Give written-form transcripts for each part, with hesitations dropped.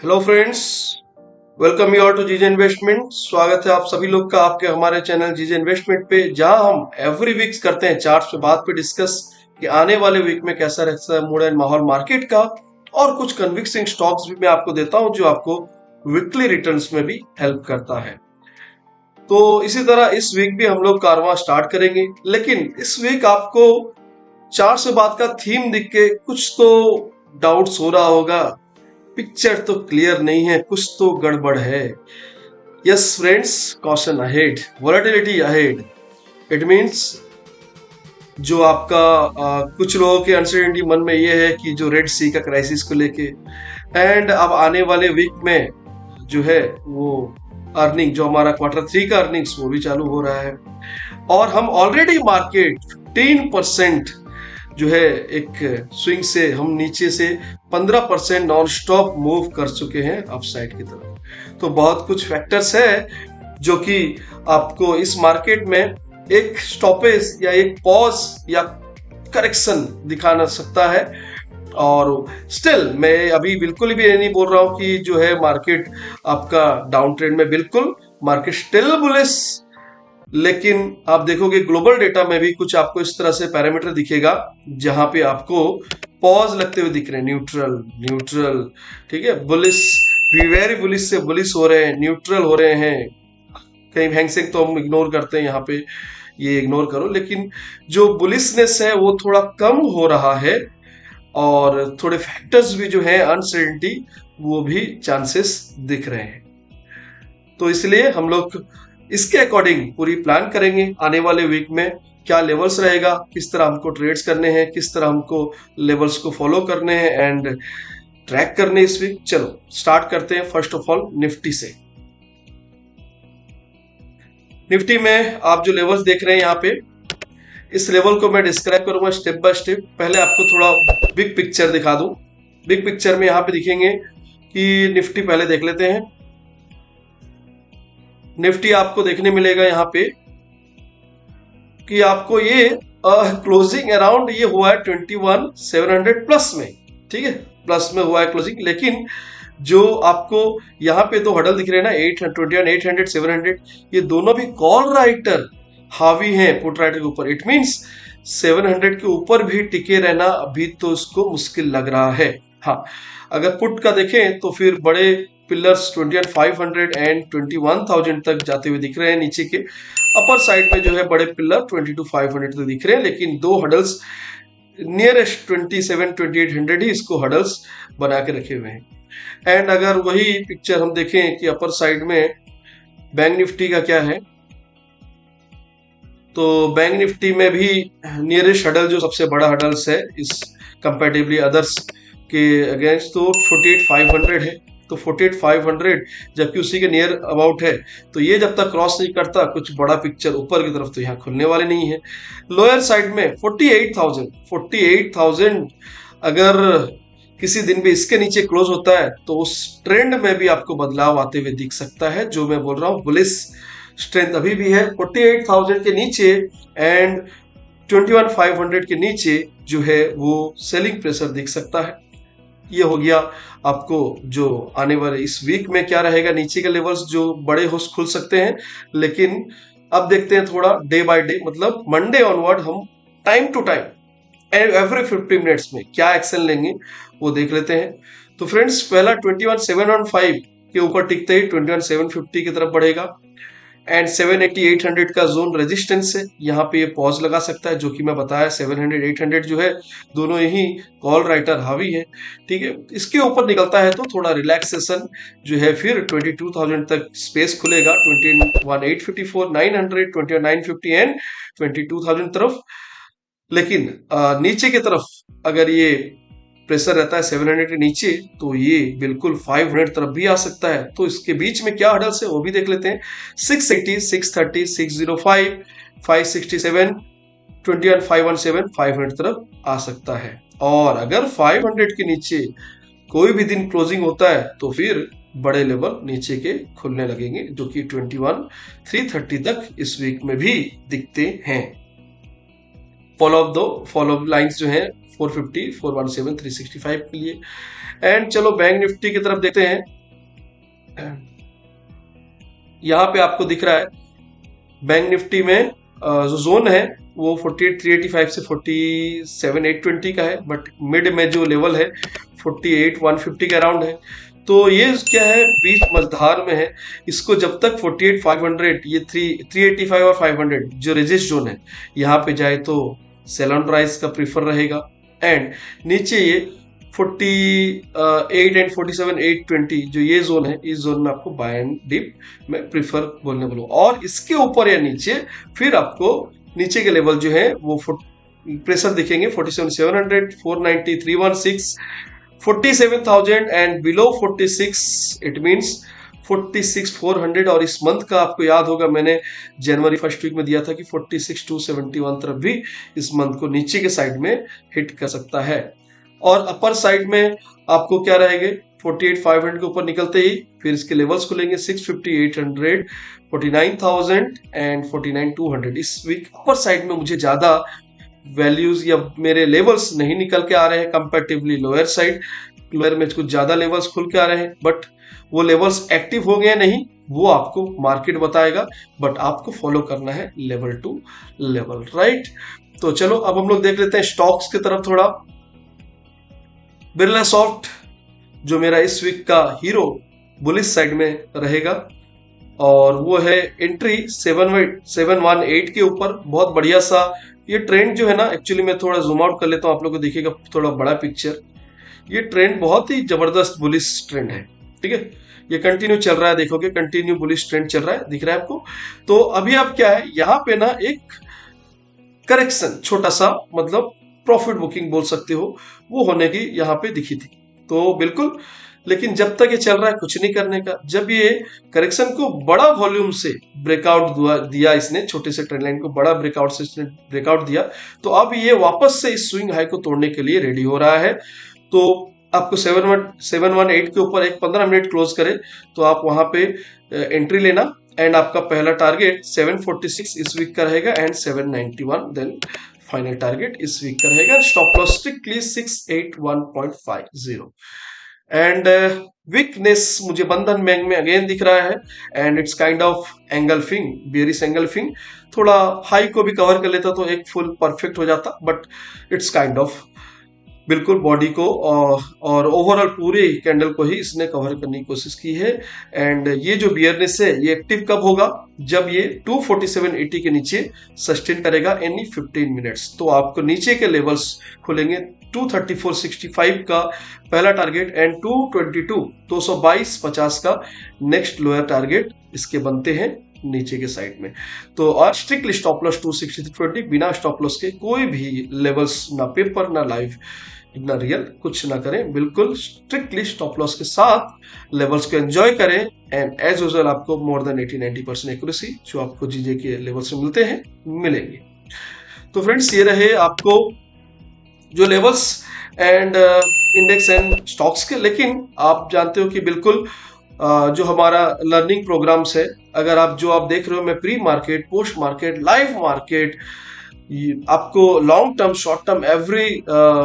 Hello friends, welcome you all to GJ investment. स्वागत है आप सभी लोग का आपके हमारे चैनल जीजे इन्वेस्टमेंट पे, जहां हम एवरी वीक्स करते हैं चार्ट्स पे बात पे डिस्कस कि आने वाले वीक में कैसा रहता है मूड एंड माहौल मार्केट का, और कुछ कन्विक्सिंग स्टॉक्स भी मैं आपको देता हूं जो आपको वीकली रिटर्न्स में भी हेल्प करता है। तो इसी तरह इस वीक भी हम लोग कारवां स्टार्ट करेंगे, लेकिन इस वीक आपको चार्ट से बात का थीम दिख के कुछ तो डाउट्स हो रहा होगा, पिक्चर तो क्लियर नहीं है, कुछ तो गड़बड़ है। Yes friends, caution ahead, volatility ahead. It means जो आपका कुछ लोगों के अनसर्टेनिटी मन में ये है कि जो रेड सी का क्राइसिस को लेके, एंड अब आने वाले वीक में जो है वो अर्निंग, जो हमारा Q3 का अर्निंग्स वो भी चालू हो रहा है, और हम ऑलरेडी मार्केट 15% जो है एक स्विंग से हम नीचे से 15% नॉन स्टॉप मूव कर चुके हैं अपसाइड की तरफ। तो बहुत कुछ फैक्टर्स है जो कि आपको इस मार्केट में एक स्टॉपेज या एक पॉज या करेक्शन दिखा ना सकता है। और स्टिल मैं अभी बिल्कुल भी ये नहीं बोल रहा हूं कि जो है मार्केट आपका डाउन ट्रेंड में, बिल्कुल मार्केट स्टिल बुलिश। लेकिन आप देखोगे ग्लोबल डेटा में भी कुछ आपको इस तरह से पैरामीटर दिखेगा जहां पे आपको पॉज लगते हुए दिख रहे हैं, न्यूट्रल न्यूट्रल, ठीक है, बुलिश भी, वेरी बुलिश से बुलिश हो रहे हैं, न्यूट्रल हो रहे हैं। कहीं हैंगसेंग तो हम इग्नोर करते हैं, यहाँ पे ये इग्नोर करो, लेकिन जो बुलिशनेस है वो थोड़ा कम हो रहा है, और थोड़े फैक्टर्स भी जो है अनसर्टेनिटी वो भी चांसेस दिख रहे हैं। तो इसलिए हम लोग इसके अकॉर्डिंग पूरी प्लान करेंगे आने वाले वीक में क्या लेवल्स रहेगा, किस तरह हमको ट्रेड्स करने हैं, किस तरह हमको लेवल्स को फॉलो करने हैं एंड ट्रैक करने इस वीक। चलो स्टार्ट करते हैं फर्स्ट ऑफ ऑल निफ्टी से। निफ्टी में आप जो लेवल्स देख रहे हैं यहाँ पे, इस लेवल को मैं डिस्क्राइब करूंगा स्टेप बाय स्टेप। पहले आपको थोड़ा बिग पिक्चर दिखा दूं। बिग पिक्चर में यहाँ पे दिखेंगे कि निफ्टी पहले देख लेते हैं। निफ्टी आपको देखने मिलेगा यहाँ पे कि आपको ये क्लोजिंग अराउंड ये हुआ है 21,700 प्लस में, ठीक है, प्लस में हुआ है क्लोजिंग। लेकिन जो आपको यहाँ पे दो हडल दिख रहे हैं ना, 800, 700, ये दोनों भी कॉल राइटर हावी हैं पुट राइटर के ऊपर। इट मींस 700 के ऊपर भी टिके रहना अभी तो इसको मुश्किल लग रहा है। हाँ, अगर पुट का देखें तो फिर बड़े पिलर्स 21,500 एंड 21,000 तक जाते हुए दिख रहे हैं। नीचे के अपर साइड में जो है बड़े पिलर 22,500 तक दिख रहे हैं, लेकिन दो हडल्स नियरेस्ट 27,000-2800 ही इसको हडल्स बना के रखे हुए हैं। एंड अगर वही पिक्चर हम देखें कि अपर साइड में बैंक निफ्टी का क्या है, तो बैंक निफ्टी में भी नियरेस्ट हडल जो सबसे बड़ा हडल्स है इस कंपैरेटिवली अदर्स के अगेंस्ट, तो 48,500 है। तो 48,500 जबकि उसी के नियर अबाउट है, तो ये जब तक क्रॉस नहीं करता कुछ बड़ा पिक्चर ऊपर की तरफ तो यहाँ खुलने वाले नहीं है। लोअर साइड में 48,000 अगर किसी दिन भी इसके नीचे क्लोज होता है तो उस ट्रेंड में भी आपको बदलाव आते हुए दिख सकता है। जो मैं बोल रहा हूँ बुलिश स्ट्रेंथ अभी भी है 48,000 के नीचे, एंड 21,500 के नीचे जो है वो सेलिंग प्रेशर दिख सकता है। ये हो गया आपको जो आने वाले इस वीक में क्या रहेगा। नीचे के लेवल्स जो बड़े हो खुल सकते हैं, लेकिन अब देखते हैं थोड़ा डे बाय डे, मतलब मंडे ऑनवर्ड हम time to time every 50 minutes में क्या एक्शन लेंगे वो देख लेते हैं। तो फ्रेंड्स, पहला 21,715 के ऊपर टिकते ही 21,750 की तरफ बढ़ेगा, एंड 780-800 का जोन रेजिस्टेंस है, यहाँ पे ये पॉज लगा सकता है। जो कि मैं बताया 700-800 जो है दोनों यही कॉल राइटर हावी है, ठीक है। इसके ऊपर निकलता है तो थोड़ा रिलैक्सेशन जो है, फिर 22,000 तक स्पेस खुलेगा, 21,854, 900, 21,950 एंड 22,000 तरफ। लेकिन नीचे की तरफ अगर ये प्रेशर रहता है 700 के नीचे, तो ये बिल्कुल 500 तरफ भी आ सकता है। तो इसके बीच में क्या हडल्स है वो भी देख लेते हैं। 680, 630, 605, 567, 21,517, 500 तरफ आ सकता है। और अगर 500 के नीचे कोई भी दिन क्लोजिंग होता है तो फिर बड़े लेवल नीचे के खुलने लगेंगे, जो कि 21,330 तक इस वीक में भी दिखते हैं। फॉलो अप लाइंस जो हैं 450, 417, 365 के लिए। एंड चलो बैंक निफ्टी की तरफ देखते हैं। यहाँ पे आपको दिख रहा है बैंक निफ्टी में जो जोन है वो 48,385 से 47,820 का है, बट मिड में जो लेवल है 48,150 के अराउंड है। तो ये क्या है, बीच मझधार में है। इसको जब तक 48,500, ये 385 और 500 जो रेजिस्ट जोन है यहाँ पे जाए तो सेल ऑन राइज का प्रीफर रहेगा। एंड नीचे ये 48 एंड 47,820 जो ये जोन है, इस जोन में आपको बाय एंड डिप में प्रीफर बोलने बोलो। और इसके ऊपर या नीचे फिर आपको नीचे के लेवल जो है वो प्रेशर दिखेंगे 47,700, 490, 316, 47,000 एंड बिलो 46 इट मींस 46,400। और इस मंथ का आपको याद होगा मैंने जनवरी फर्स्ट वीक में दिया था कि 46,271 तरफ भी इस मंथ को नीचे के साइड में हिट कर सकता है। और अपर साइड में आपको क्या रहेंगे, 48,500 के ऊपर निकलते ही फिर इसके लेवल्स खुलेंगे 650,800, 49,000 एंड 49,200। इस वीक अपर साइड में मुझे ज्यादा वैल्यूज या मेरे लेवल्स नहीं निकल के आ रहे हैं कंपैरेटिवली लोअर साइड। लोअर में कुछ ज्यादा लेवल्स खुल के आ रहे हैं, बट वो लेवल्स एक्टिव हो गए नहीं वो आपको मार्केट बताएगा, बट आपको फॉलो करना है लेवल टू लेवल, राइट। तो चलो अब हम लोग देख लेते हैं स्टॉक्स की तरफ थोड़ा। बिरला सॉफ्ट जो मेरा इस वीक का हीरो बुलिश साइड में रहेगा, और वो है एंट्री 718 के ऊपर। बहुत बढ़िया सा ये ट्रेंड जो है ना, एक्चुअली मैं थोड़ा जूम आउट कर लेता हूं, आप लोगों को दिखेगा थोड़ा बड़ा पिक्चर। ये ट्रेंड बहुत ही जबरदस्त बुलिश ट्रेंड है, ठीक है। ये कंटिन्यू चल रहा है, देखोगे कंटिन्यू बुलिश ट्रेंड चल रहा है, दिख रहा है आपको। तो अभी आप क्या है, यहाँ पे ना एक करेक्शन छोटा सा, मतलब प्रॉफिट बुकिंग बोल सकते हो, वो होने की यहाँ पे दिखी थी। तो बिल्कुल, लेकिन जब तक ये चल रहा है कुछ नहीं करने का। जब ये करेक्शन को बड़ा वॉल्यूम से ब्रेकआउट दिया इसने, छोटे से ट्रेंड लाइन को बड़ा ब्रेकआउट से इसने ब्रेकआउट दिया, तो अब ये वापस से इस स्विंग हाई को तोड़ने के लिए रेडी हो रहा है। तो आपको 718 के ऊपर एक 15 मिनट क्लोज करे तो आप वहां पे एंट्री लेना। एंड आपका पहला टारगेट 746 इस वीक का रहेगा एंड 791 देन फाइनल टारगेट इस वीक का रहेगा। Stop loss strictly 681.50। And weakness मुझे बंधन बैंक में अगेन दिख रहा है, and it's kind of engulfing, bearish engulfing. थोड़ा हाई को भी कवर कर लेता तो एक फुल परफेक्ट हो जाता, बट इट्स काइंड ऑफ बिल्कुल बॉडी को और ओवरऑल पूरे कैंडल को ही इसने कवर करने की कोशिश की है। एंड ये जो बियरनेस है ये एक्टिव कब होगा, जब ये 247.80 के नीचे सस्टेन करेगा एनी 15 मिनट्स। तो आपको नीचे के लेवल्स खुलेंगे 234.65 का पहला टारगेट एंड 222.50 का नेक्स्ट लोअर टारगेट इसके बनते हैं नीचे के साइड में। तो और स्ट्रिक्टली स्टॉप लॉस 263.20, बिना स्टॉप लॉस के कोई भी लेवल्स, ना पेपर ना लाइव ना रियल, कुछ ना करें, बिल्कुल स्ट्रिक्टली स्टॉप लॉस के साथ लेवल्स को एंजॉय करें। एंड एज यूजुअल आपको मोर देन 80-90% एक्यूरेसी जो आपको जीजे के लेवल से मिलते हैं मिलेंगे। तो फ्रेंड्स ये रहे आपको जो levels and index and stocks के। लेकिन आप जानते हो कि बिल्कुल जो हमारा लर्निंग प्रोग्राम्स है, अगर आप देख रहे हो, मैं pre market, post market, live market, आपको long term, short term, every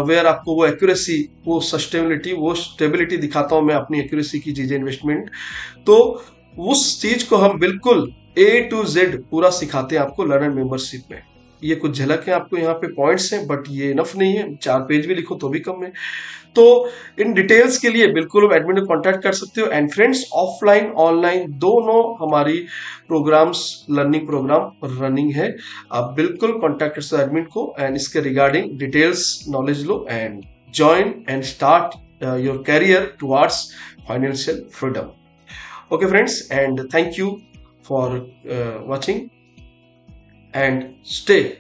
where आपको वो एक्यूरेसी, वो सस्टेबिलिटी, वो स्टेबिलिटी दिखाता हूं मैं अपनी एक्यूरेसी की चीजें इन्वेस्टमेंट। तो उस चीज को हम बिल्कुल A to Z पूरा सिखाते हैं आपको लर्नर मेंबरशिप में। ये कुछ झलक है आपको, यहाँ पे पॉइंट्स हैं, बट ये इनफ नहीं है, 4 पेज भी लिखो तो भी कम है। तो इन डिटेल्स के लिए बिल्कुल एडमिन को कांटेक्ट कर सकते हो। एंड फ्रेंड्स, ऑफलाइन ऑनलाइन दोनों हमारी प्रोग्राम्स, लर्निंग प्रोग्राम रनिंग है। आप बिल्कुल कांटेक्ट कर सकते हो एडमिन को एंड इसके रिगार्डिंग डिटेल्स नॉलेज लो and join and start your career towards financial freedom. Okay friends, and thank you for watching and stay